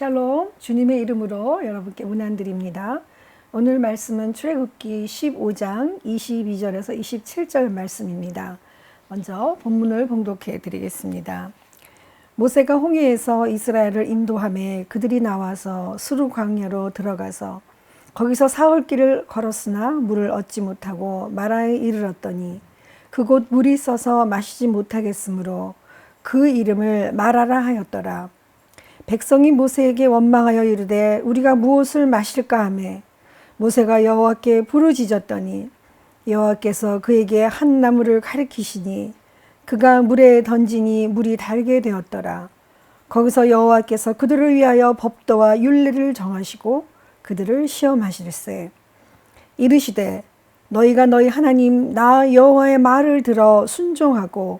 샬롬, 주님의 이름으로 여러분께 문안드립니다. 오늘 말씀은 출애굽기 15장 22절에서 27절 말씀입니다. 먼저 본문을 봉독해 드리겠습니다. 모세가 홍해에서 이스라엘을 인도하매 그들이 나와서 수르 광야로 들어가서 거기서 사흘 길을 걸었으나 물을 얻지 못하고 마라에 이르렀더니 그곳 물이 써서 마시지 못하겠으므로 그 이름을 마라라 하였더라. 백성이 모세에게 원망하여 이르되 우리가 무엇을 마실까 하매 모세가 여호와께 부르짖었더니 여호와께서 그에게 한 나무를 가리키시니 그가 물에 던지니 물이 달게 되었더라. 거기서 여호와께서 그들을 위하여 법도와 율례를 정하시고 그들을 시험하실세. 이르시되 너희가 너희 하나님 나 여호와의 말을 들어 순종하고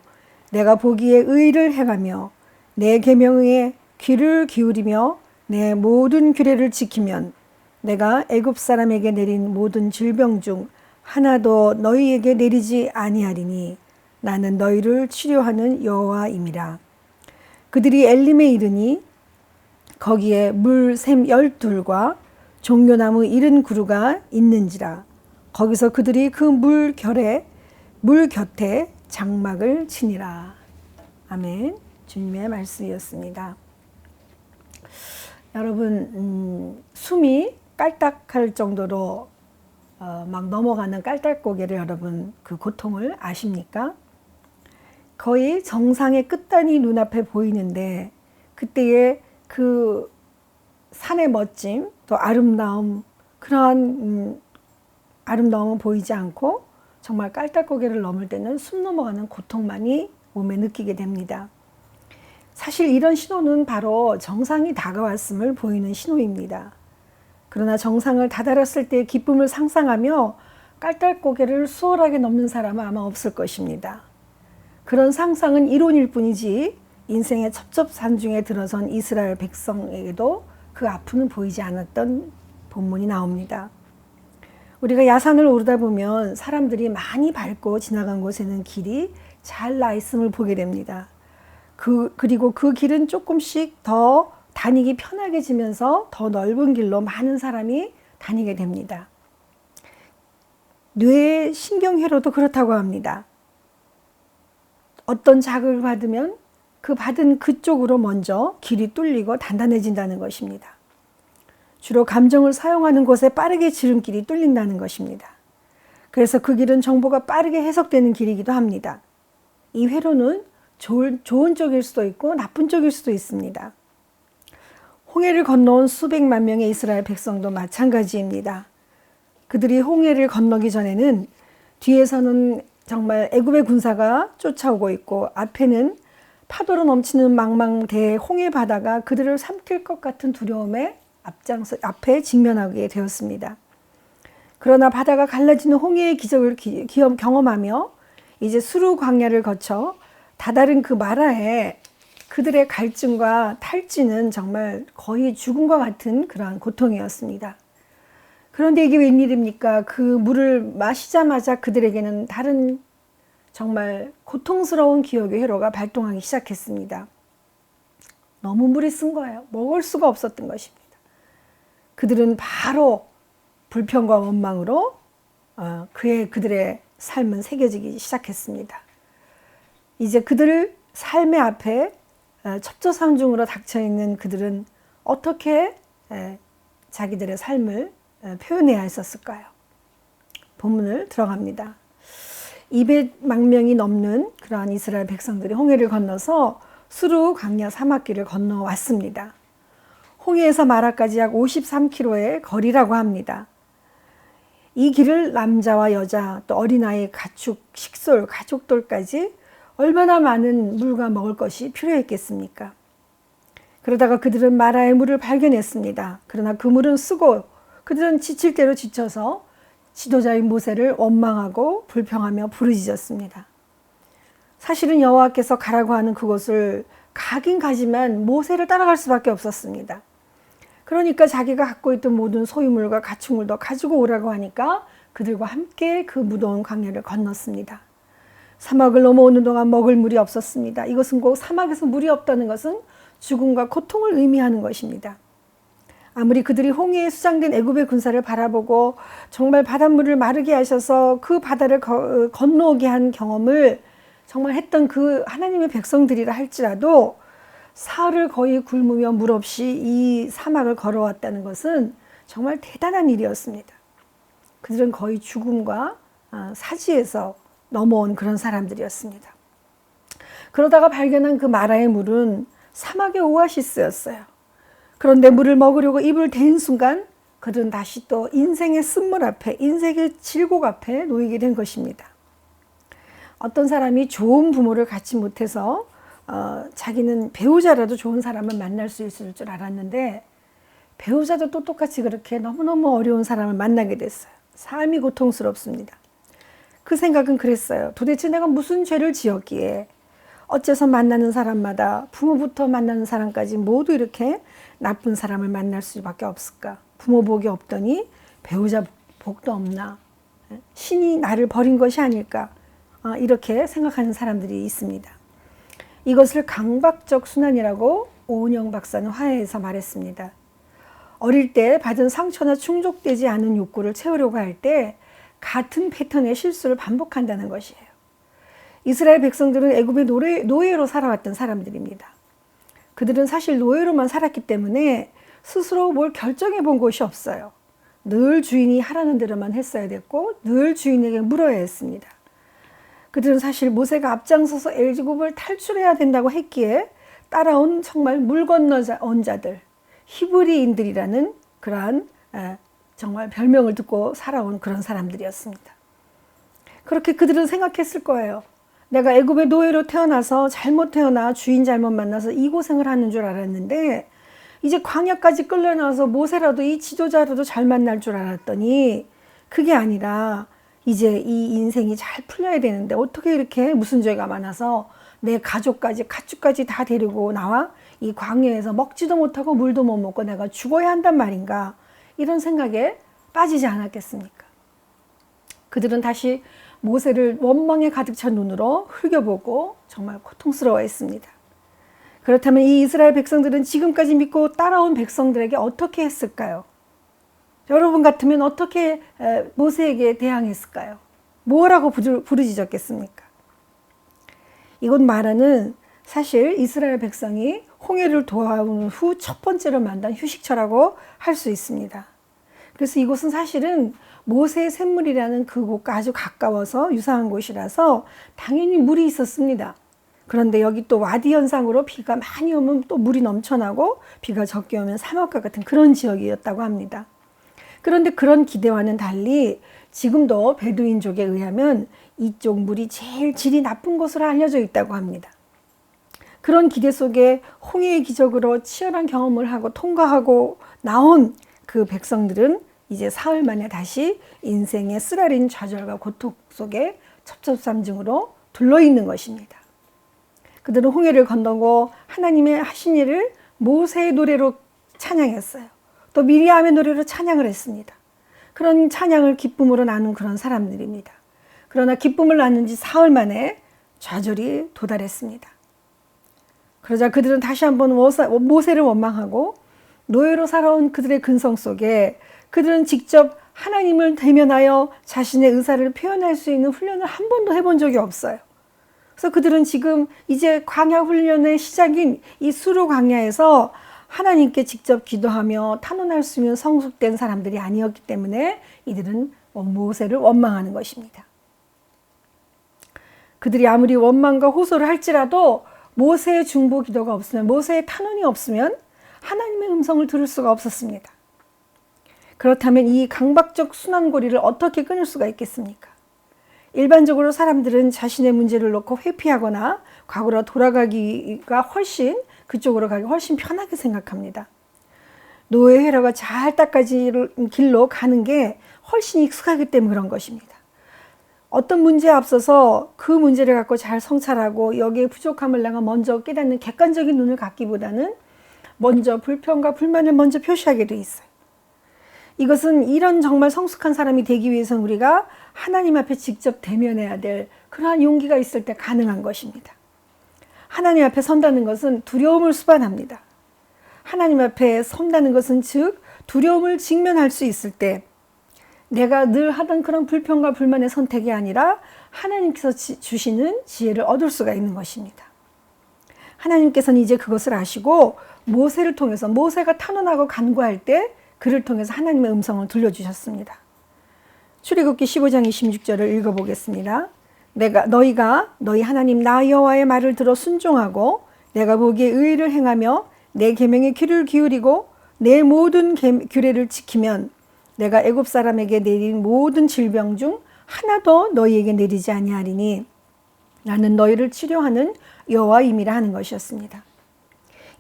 내가 보기에 의를 행하며 내 계명에 귀를 기울이며 내 모든 규례를 지키면 내가 애굽 사람에게 내린 모든 질병 중 하나도 너희에게 내리지 아니하리니 나는 너희를 치료하는 여호와임이라. 그들이 엘림에 이르니 거기에 물샘 12과 종려나무 70그루가 있는지라. 거기서 그들이 그 물 곁에 장막을 치니라. 아멘. 주님의 말씀이었습니다. 여러분, 숨이 깔딱할 정도로 막 넘어가는 깔딱고개를 여러분 그 고통을 아십니까? 거의 정상의 끝단이 눈앞에 보이는데 그때의 그 산의 멋짐 또 아름다움 그러한 아름다움은 보이지 않고 정말 깔딱고개를 넘을 때는 숨 넘어가는 고통만이 몸에 느끼게 됩니다. 사실 이런 신호는 바로 정상이 다가왔음을 보이는 신호입니다. 그러나 정상을 다다랐을 때의 기쁨을 상상하며 깔딱고개를 수월하게 넘는 사람은 아마 없을 것입니다. 그런 상상은 이론일 뿐이지 인생의 첩첩산중에 들어선 이스라엘 백성에게도 그 아픔은 보이지 않았던 본문이 나옵니다. 우리가 야산을 오르다 보면 사람들이 많이 밟고 지나간 곳에는 길이 잘 나 있음을 보게 됩니다. 그리고 그 길은 조금씩 더 다니기 편하게지면서 더 넓은 길로 많은 사람이 다니게 됩니다. 뇌의 신경회로도 그렇다고 합니다. 어떤 자극을 받으면 그 받은 그쪽으로 먼저 길이 뚫리고 단단해진다는 것입니다. 주로 감정을 사용하는 곳에 빠르게 지름길이 뚫린다는 것입니다. 그래서 그 길은 정보가 빠르게 해석되는 길이기도 합니다. 이 회로는 좋은 쪽일 수도 있고 나쁜 쪽일 수도 있습니다. 홍해를 건너온 수백만 명의 이스라엘 백성도 마찬가지입니다. 그들이 홍해를 건너기 전에는 뒤에서는 정말 애굽의 군사가 쫓아오고 있고 앞에는 파도로 넘치는 망망대해 홍해 바다가 그들을 삼킬 것 같은 두려움에 앞에 직면하게 되었습니다. 그러나 바다가 갈라지는 홍해의 기적을 경험하며 이제 수르 광야를 거쳐 다다른 그 마라에 그들의 갈증과 탈진은 정말 거의 죽음과 같은 그러한 고통이었습니다. 그런데 이게 웬일입니까? 그 물을 마시자마자 그들에게는 다른 정말 고통스러운 기억의 회로가 발동하기 시작했습니다. 너무 물이 쓴 거예요. 먹을 수가 없었던 것입니다. 그들은 바로 불평과 원망으로 그들의 삶은 새겨지기 시작했습니다. 이제 그들 삶의 앞에 첩초산중으로 닥쳐있는 그들은 어떻게 자기들의 삶을 표현해야 했었을까요? 본문을 들어갑니다. 200만 명이 넘는 그러한 이스라엘 백성들이 홍해를 건너서 수르 광야 사막길을 건너왔습니다. 홍해에서 마라까지 약 53km의 거리라고 합니다. 이 길을 남자와 여자 또 어린아이, 가축, 식솔, 가족들까지 얼마나 많은 물과 먹을 것이 필요했겠습니까? 그러다가 그들은 마라의 물을 발견했습니다. 그러나 그 물은 쓰고 그들은 지칠 대로 지쳐서 지도자인 모세를 원망하고 불평하며 부르짖었습니다. 사실은 여호와께서 가라고 하는 그곳을 가긴 가지만 모세를 따라갈 수밖에 없었습니다. 그러니까 자기가 갖고 있던 모든 소유물과 가축물도 가지고 오라고 하니까 그들과 함께 그 무더운 광야를 건넜습니다. 사막을 넘어오는 동안 먹을 물이 없었습니다. 이것은 꼭 사막에서 물이 없다는 것은 죽음과 고통을 의미하는 것입니다. 아무리 그들이 홍해에 수장된 애굽의 군사를 바라보고 정말 바닷물을 마르게 하셔서 그 바다를 건너오게 한 경험을 정말 했던 그 하나님의 백성들이라 할지라도 사흘을 거의 굶으며 물 없이 이 사막을 걸어왔다는 것은 정말 대단한 일이었습니다. 그들은 거의 죽음과 사지에서 넘어온 그런 사람들이었습니다. 그러다가 발견한 그 마라의 물은 사막의 오아시스였어요. 그런데 물을 먹으려고 입을 댄 순간 그들은 다시 또 인생의 쓴물 앞에, 인생의 질곡 앞에 놓이게 된 것입니다. 어떤 사람이 좋은 부모를 갖지 못해서 자기는 배우자라도 좋은 사람을 만날 수 있을 줄 알았는데 배우자도 또 똑같이 그렇게 너무너무 어려운 사람을 만나게 됐어요. 삶이 고통스럽습니다. 그 생각은 그랬어요. 도대체 내가 무슨 죄를 지었기에 어째서 만나는 사람마다 부모부터 만나는 사람까지 모두 이렇게 나쁜 사람을 만날 수밖에 없을까? 부모 복이 없더니 배우자 복도 없나? 신이 나를 버린 것이 아닐까? 이렇게 생각하는 사람들이 있습니다. 이것을 강박적 순환이라고 오은영 박사는 화해에서 말했습니다. 어릴 때 받은 상처나 충족되지 않은 욕구를 채우려고 할 때 같은 패턴의 실수를 반복한다는 것이에요. 이스라엘 백성들은 애굽의 노예로 살아왔던 사람들입니다. 그들은 사실 노예로만 살았기 때문에 스스로 뭘 결정해 본 것이 없어요. 늘 주인이 하라는 대로만 했어야 됐고 늘 주인에게 물어야 했습니다. 그들은 사실 모세가 앞장서서 애굽을 탈출해야 된다고 했기에 따라온 정말 물 건너온 자들, 히브리인들이라는 그러한 정말 별명을 듣고 살아온 그런 사람들이었습니다. 그렇게 그들은 생각했을 거예요. 내가 애굽의 노예로 태어나서 잘못 태어나 주인 잘못 만나서 이 고생을 하는 줄 알았는데 이제 광야까지 끌려나와서 모세라도 이 지도자라도 잘 만날 줄 알았더니 그게 아니라 이제 이 인생이 잘 풀려야 되는데 어떻게 이렇게 무슨 죄가 많아서 내 가족까지 가축까지 다 데리고 나와 이 광야에서 먹지도 못하고 물도 못 먹고 내가 죽어야 한단 말인가, 이런 생각에 빠지지 않았겠습니까? 그들은 다시 모세를 원망에 가득 찬 눈으로 흘겨보고 정말 고통스러워했습니다. 그렇다면 이 이스라엘 백성들은 지금까지 믿고 따라온 백성들에게 어떻게 했을까요? 여러분 같으면 어떻게 모세에게 대항했을까요? 뭐라고 부르짖었겠습니까? 이곳 마라는 사실 이스라엘 백성이 홍해를 도하온 후 첫 번째로 만난 휴식처라고 할 수 있습니다. 그래서 이곳은 사실은 모세의 샘물이라는 그곳과 아주 가까워서 유사한 곳이라서 당연히 물이 있었습니다. 그런데 여기 또 와디 현상으로 비가 많이 오면 또 물이 넘쳐나고 비가 적게 오면 사막과 같은 그런 지역이었다고 합니다. 그런데 그런 기대와는 달리 지금도 베두인족에 의하면 이쪽 물이 제일 질이 나쁜 곳으로 알려져 있다고 합니다. 그런 기대 속에 홍해의 기적으로 치열한 경험을 하고 통과하고 나온 그 백성들은 이제 사흘 만에 다시 인생의 쓰라린 좌절과 고통 속에 첩첩산중으로 둘러있는 것입니다. 그들은 홍해를 건너고 하나님의 하신 일을 모세의 노래로 찬양했어요. 또 미리암의 노래로 찬양을 했습니다. 그런 찬양을 기쁨으로 나눈 그런 사람들입니다. 그러나 기쁨을 나눈 지 사흘 만에 좌절이 도달했습니다. 그러자 그들은 다시 한번 모세를 원망하고 노예로 살아온 그들의 근성 속에 그들은 직접 하나님을 대면하여 자신의 의사를 표현할 수 있는 훈련을 한 번도 해본 적이 없어요. 그래서 그들은 지금 이제 광야 훈련의 시작인 이 수르 광야에서 하나님께 직접 기도하며 탄원할 수 있는 성숙된 사람들이 아니었기 때문에 이들은 모세를 원망하는 것입니다. 그들이 아무리 원망과 호소를 할지라도 모세의 중보 기도가 없으면, 모세의 탄원이 없으면 하나님의 음성을 들을 수가 없었습니다. 그렇다면 이 강박적 순환고리를 어떻게 끊을 수가 있겠습니까? 일반적으로 사람들은 자신의 문제를 놓고 회피하거나 과거로 돌아가기가 그쪽으로 가기 훨씬 편하게 생각합니다. 노예 회로가 잘 닦아질 길로 가는 게 훨씬 익숙하기 때문에 그런 것입니다. 어떤 문제에 앞서서 그 문제를 갖고 잘 성찰하고 여기에 부족함을 내가 먼저 깨닫는 객관적인 눈을 갖기보다는 먼저 불평과 불만을 먼저 표시하게 돼 있어요. 이것은 이런 정말 성숙한 사람이 되기 위해서는 우리가 하나님 앞에 직접 대면해야 될 그러한 용기가 있을 때 가능한 것입니다. 하나님 앞에 선다는 것은 두려움을 수반합니다. 하나님 앞에 선다는 것은 즉 두려움을 직면할 수 있을 때 내가 늘 하던 그런 불평과 불만의 선택이 아니라 하나님께서 주시는 지혜를 얻을 수가 있는 것입니다. 하나님께서는 이제 그것을 아시고 모세를 통해서 모세가 탄원하고 간구할 때 그를 통해서 하나님의 음성을 들려주셨습니다. 출애굽기 15장 26절을 읽어보겠습니다. 너희가 너희 하나님 나 여호와의 말을 들어 순종하고 내가 보기에 의를 행하며 내 계명에 귀를 기울이고 내 모든 규례를 지키면 내가 애굽 사람에게 내린 모든 질병 중 하나도 너희에게 내리지 아니하리니 나는 너희를 치료하는 여호와임이라 하는 것이었습니다.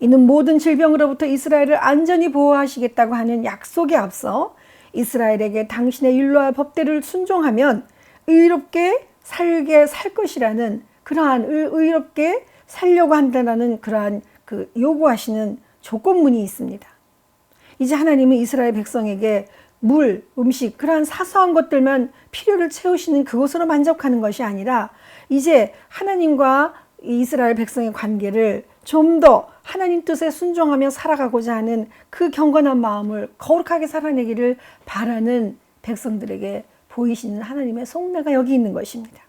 이는 모든 질병으로부터 이스라엘을 안전히 보호하시겠다고 하는 약속에 앞서 이스라엘에게 당신의 율로와 법대를 순종하면 의롭게 살게 살 것이라는 그러한 의롭게 살려고 한다는 그러한 그 요구하시는 조건문이 있습니다. 이제 하나님은 이스라엘 백성에게 물, 음식, 그러한 사소한 것들만 필요를 채우시는 그것으로 만족하는 것이 아니라 이제 하나님과 이스라엘 백성의 관계를 좀 더 하나님 뜻에 순종하며 살아가고자 하는 그 경건한 마음을 거룩하게 살아내기를 바라는 백성들에게 보이시는 하나님의 속내가 여기 있는 것입니다.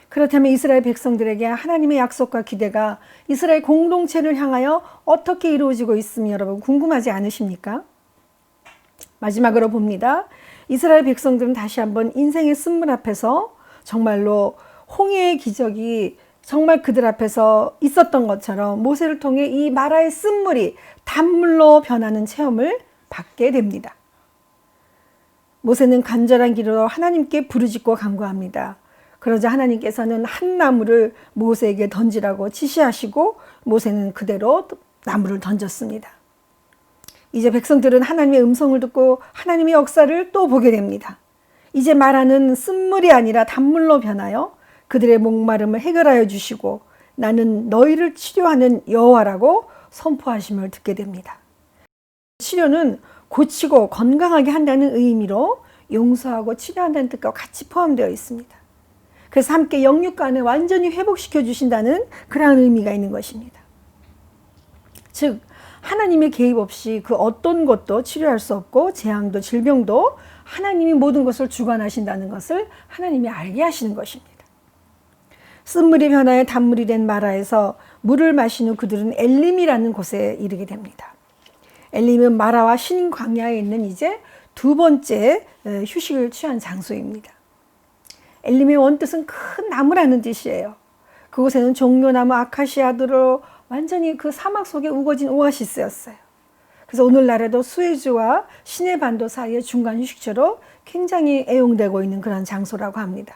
그렇다면 이스라엘 백성들에게 하나님의 약속과 기대가 이스라엘 공동체를 향하여 어떻게 이루어지고 있으면 여러분 궁금하지 않으십니까? 마지막으로 봅니다. 이스라엘 백성들은 다시 한번 인생의 쓴물 앞에서 정말로 홍해의 기적이 정말 그들 앞에서 있었던 것처럼 모세를 통해 이 마라의 쓴물이 단물로 변하는 체험을 받게 됩니다. 모세는 간절한 기도로 하나님께 부르짖고 간구합니다. 그러자 하나님께서는 한 나무를 모세에게 던지라고 지시하시고 모세는 그대로 나무를 던졌습니다. 이제 백성들은 하나님의 음성을 듣고 하나님의 역사를 또 보게 됩니다. 이제 마라는 쓴물이 아니라 단물로 변하여 그들의 목마름을 해결하여 주시고 나는 너희를 치료하는 여호와라고 선포하심을 듣게 됩니다. 치료는 고치고 건강하게 한다는 의미로 용서하고 치료한다는 뜻과 같이 포함되어 있습니다. 그래서 함께 영육간에 완전히 회복시켜 주신다는 그러한 의미가 있는 것입니다. 즉 하나님의 개입 없이 그 어떤 것도 치료할 수 없고 재앙도 질병도 하나님이 모든 것을 주관하신다는 것을 하나님이 알게 하시는 것입니다. 쓴물이 변하여 단물이 된 마라에서 물을 마신 후 그들은 엘림이라는 곳에 이르게 됩니다. 엘림은 마라와 신 광야에 있는 이제 두 번째 휴식을 취한 장소입니다. 엘림의 원뜻은 큰 나무라는 뜻이에요. 그곳에는 종려나무 아카시아들로 완전히 그 사막 속에 우거진 오아시스였어요. 그래서 오늘날에도 수에즈와 시내 반도 사이의 중간 휴식처로 굉장히 애용되고 있는 그런 장소라고 합니다.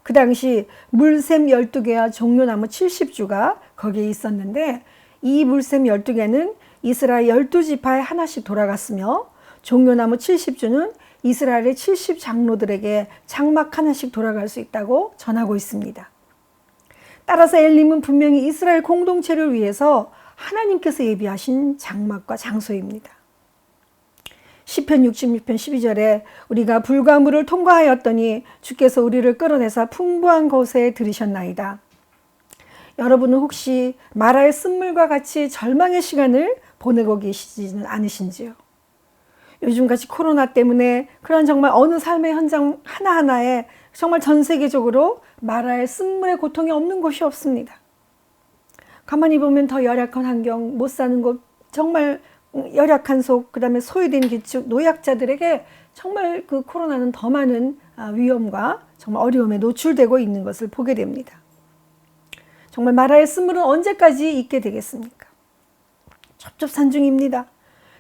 그 당시 물샘 12개와 종려나무 70주가 거기에 있었는데 이 물샘 12개는 이스라엘 12지파에 하나씩 돌아갔으며 종려나무 70주는 이스라엘의 70장로들에게 장막 하나씩 돌아갈 수 있다고 전하고 있습니다. 따라서 엘림은 분명히 이스라엘 공동체를 위해서 하나님께서 예비하신 장막과 장소입니다. 시편 66편 12절에 우리가 불과 물을 통과하였더니 주께서 우리를 끌어내사 풍부한 곳에 들이셨나이다. 여러분은 혹시 마라의 쓴물과 같이 절망의 시간을 보내고 계시지는 않으신지요? 요즘같이 코로나 때문에 그런 정말 어느 삶의 현장 하나하나에 정말 전 세계적으로 마라의 쓴물의 고통이 없는 곳이 없습니다. 가만히 보면 더 열악한 환경, 못 사는 곳, 정말 열악한 속, 그 다음에 소외된 기축, 노약자들에게 정말 그 코로나는 더 많은 위험과 정말 어려움에 노출되고 있는 것을 보게 됩니다. 정말 마라의 쓴물은 언제까지 있게 되겠습니까? 첩첩산중입니다.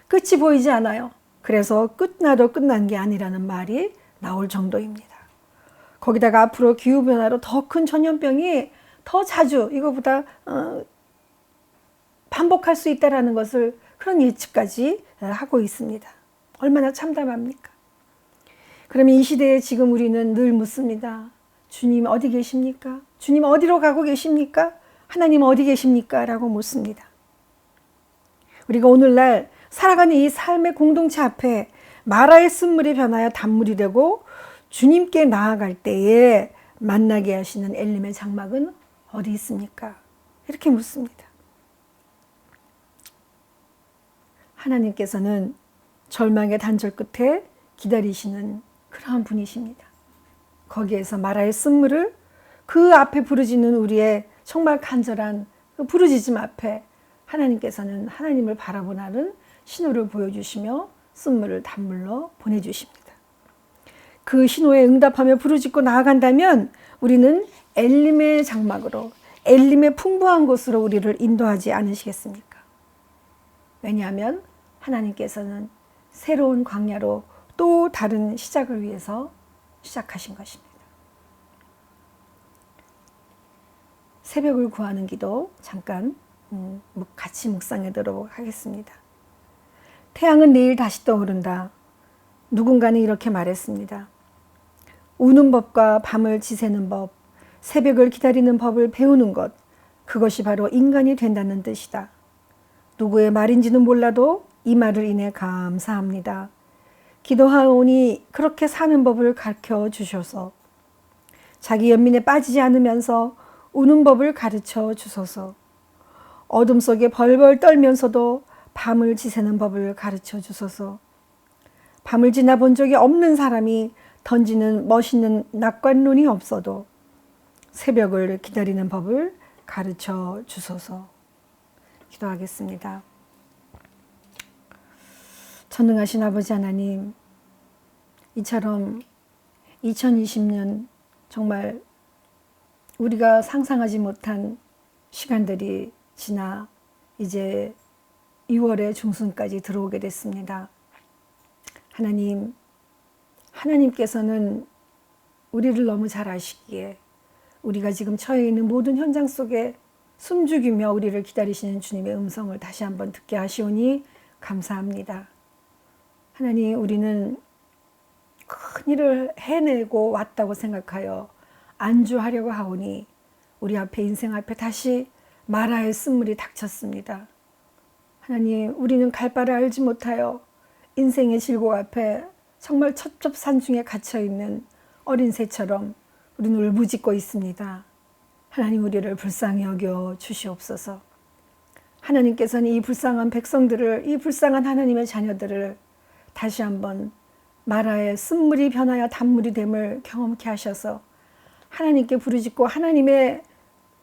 끝이 보이지 않아요. 그래서 끝나도 끝난 게 아니라는 말이 나올 정도입니다. 거기다가 앞으로 기후변화로 더 큰 전염병이 더 자주 이거보다 반복할 수 있다는 것을 그런 예측까지 하고 있습니다. 얼마나 참담합니까? 그러면 이 시대에 지금 우리는 늘 묻습니다. 주님 어디 계십니까? 주님 어디로 가고 계십니까? 하나님 어디 계십니까? 라고 묻습니다. 우리가 오늘날 살아가는 이 삶의 공동체 앞에 마라의 쓴물이 변하여 단물이 되고 주님께 나아갈 때에 만나게 하시는 엘림의 장막은 어디 있습니까? 이렇게 묻습니다. 하나님께서는 절망의 단절 끝에 기다리시는 그러한 분이십니다. 거기에서 마라의 쓴물을 그 앞에 부르짖는 우리의 정말 간절한 그 부르짖음 앞에 하나님께서는 하나님을 바라보라는 신호를 보여주시며 쓴물을 단물로 보내주십니다. 그 신호에 응답하며 부르짖고 나아간다면 우리는 엘림의 장막으로, 엘림의 풍부한 곳으로 우리를 인도하지 않으시겠습니까? 왜냐하면 하나님께서는 새로운 광야로 또 다른 시작을 위해서 시작하신 것입니다. 새벽을 구하는 기도 잠깐 같이 묵상하도록 하겠습니다. 태양은 내일 다시 떠오른다. 누군가는 이렇게 말했습니다. 우는 법과 밤을 지새는 법, 새벽을 기다리는 법을 배우는 것, 그것이 바로 인간이 된다는 뜻이다. 누구의 말인지는 몰라도 이 말을 인해 감사합니다. 기도하오니 그렇게 사는 법을 가르쳐 주셔서, 자기 연민에 빠지지 않으면서 우는 법을 가르쳐 주소서, 어둠 속에 벌벌 떨면서도 밤을 지새는 법을 가르쳐 주소서, 밤을 지나본 적이 없는 사람이 던지는 멋있는 낙관론이 없어도 새벽을 기다리는 법을 가르쳐 주소서. 기도하겠습니다. 전능하신 아버지 하나님, 이처럼 2020년 정말 우리가 상상하지 못한 시간들이 지나 이제 2월의 중순까지 들어오게 됐습니다. 하나님, 하나님께서는 우리를 너무 잘 아시기에 우리가 지금 처해 있는 모든 현장 속에 숨죽이며 우리를 기다리시는 주님의 음성을 다시 한번 듣게 하시오니 감사합니다. 하나님, 우리는 큰 일을 해내고 왔다고 생각하여 안주하려고 하오니 우리 앞에 인생 앞에 다시 마라의 쓴물이 닥쳤습니다. 하나님, 우리는 갈 바를 알지 못하여 인생의 질곡 앞에 정말 첩첩산중에 갇혀있는 어린 새처럼 우리는 울부짖고 있습니다. 하나님, 우리를 불쌍히 여겨 주시옵소서. 하나님께서는 이 불쌍한 백성들을, 이 불쌍한 하나님의 자녀들을 다시 한번 마라의 쓴물이 변하여 단물이 됨을 경험케 하셔서 하나님께 부르짖고 하나님의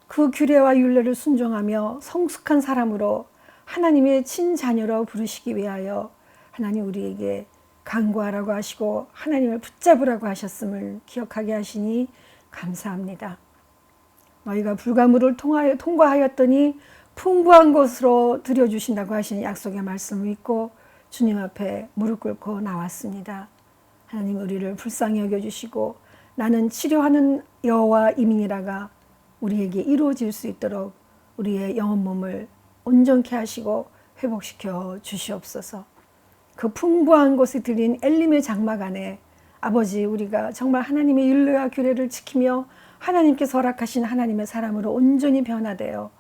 그 규례와 율례를 순종하며 성숙한 사람으로 하나님의 친자녀로 부르시기 위하여 하나님 우리에게 간구하라고 하시고 하나님을 붙잡으라고 하셨음을 기억하게 하시니 감사합니다. 너희가 불가물을 통과하였더니 풍부한 곳으로 들여주신다고 하신 약속의 말씀을 믿고 주님 앞에 무릎 꿇고 나왔습니다. 하나님, 우리를 불쌍히 여겨주시고 나는 치료하는 여호와 이민이라가 우리에게 이루어질 수 있도록 우리의 영혼 몸을 온전케 하시고 회복시켜 주시옵소서. 그 풍부한 곳에 들린 엘림의 장막 안에 아버지, 우리가 정말 하나님의 율례와 규례를 지키며 하나님께서 허락하신 하나님의 사람으로 온전히 변화되어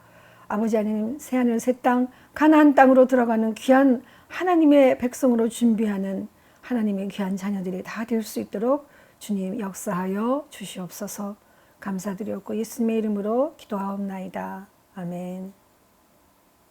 아버지 하나님 새하늘 새 땅 가나안 땅으로 들어가는 귀한 하나님의 백성으로 준비하는 하나님의 귀한 자녀들이 다 될 수 있도록 주님 역사하여 주시옵소서. 감사드렸고 예수님의 이름으로 기도하옵나이다. 아멘.